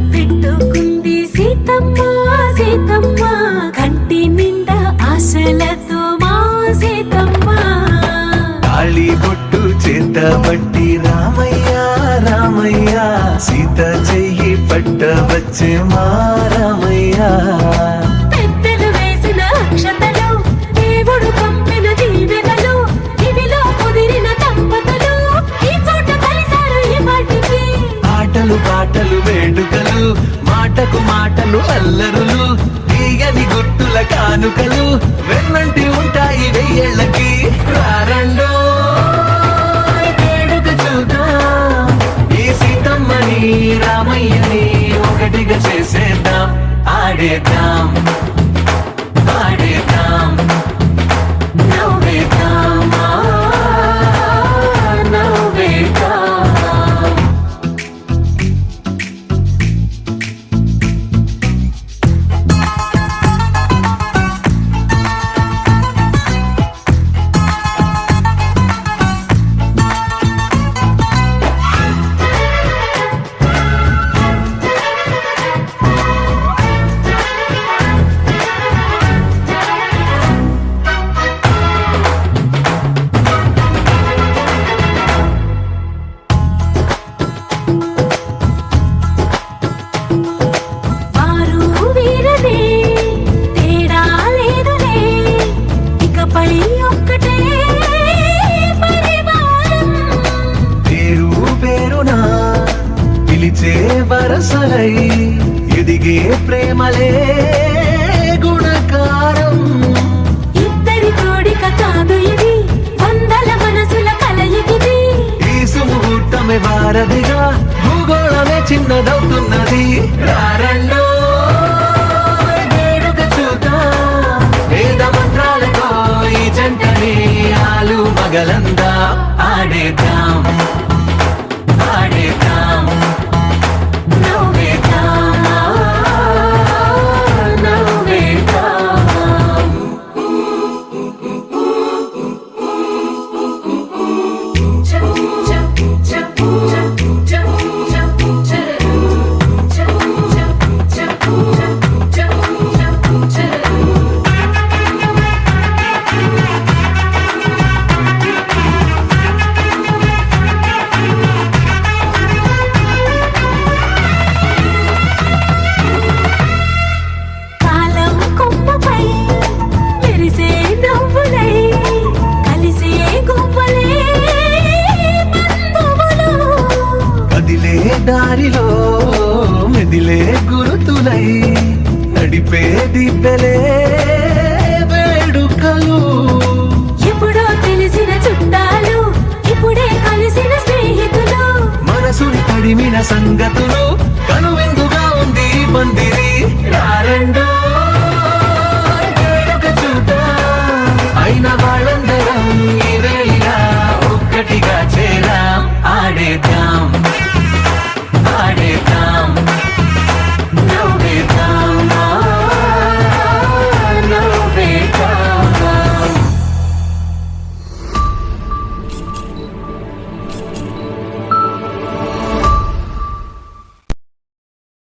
పెట్టుకుంది సీతమ్మ సీతమ్మ కంటి నిండా ఆశలతో మా సీతమ్మ తాళి బొట్టు చేతబట్టి రామయ్య రామయ్య సీత చెయ్యి పట్టవచ్చే మా రామయ్య పెద్దలు వేసిన అక్షతలు దేవుడు పంపిన దీవెనలు ఇవిలో కుదిరిన దంపతులు ఈ చోట కలిసారు ఈ మాటికి ఆటలు పాటలు వేడుకలు మాటకు మాటలు అల్లరులు తీయని గుట్టుల కానుకలు వెన్నంటి ఉంటాయి వెయ్యేళ్ళకి రారండో వేడుక చూద్దాం ఈ సీతమ్మని రామయ్యని ఒకటిగా చేసేద్దాం ఆడేద్దాం ఆడేద్దాం నవ్వేద్దాం నవ్వేద్దాం వారు వీరనే తేడా లేదులే ఇకపై ఒక్కటే పరివారం పేరు పేరునా పిలిచే వరసలై ఎదిగే ప్రేమలే గుణకారం ఇద్దరి కోడిక కాదు ఇది వందల మనసుల కలయికిది ఈ సుముహూర్తమే వారధిగా భూగోళమే చిన్నదవుతున్నది రారండో వేడుక చూద్దాం వేద మంత్రాలతో ఈ జంటని ఆలు మగలందా ఆడేద్దాం ఆడేద్దాం నవ్వేద్దాం నవ్వేద్దాం కాలం కొమ్మపై మెరిసే నవ్వులై కలిసే గువ్వలే బంధువులు కదిలే దారిలో మెదిలే గురుతులై నడిపే దిబ్బెలే వేడుకలు ఎప్పుడో తెలిసిన చుట్టాలు ఇప్పుడే కలిసిన స్నేహితులు మనసుని తడిమిన సంగతులు కనువిందుగా ఉంది ఈ పందిరి రారండో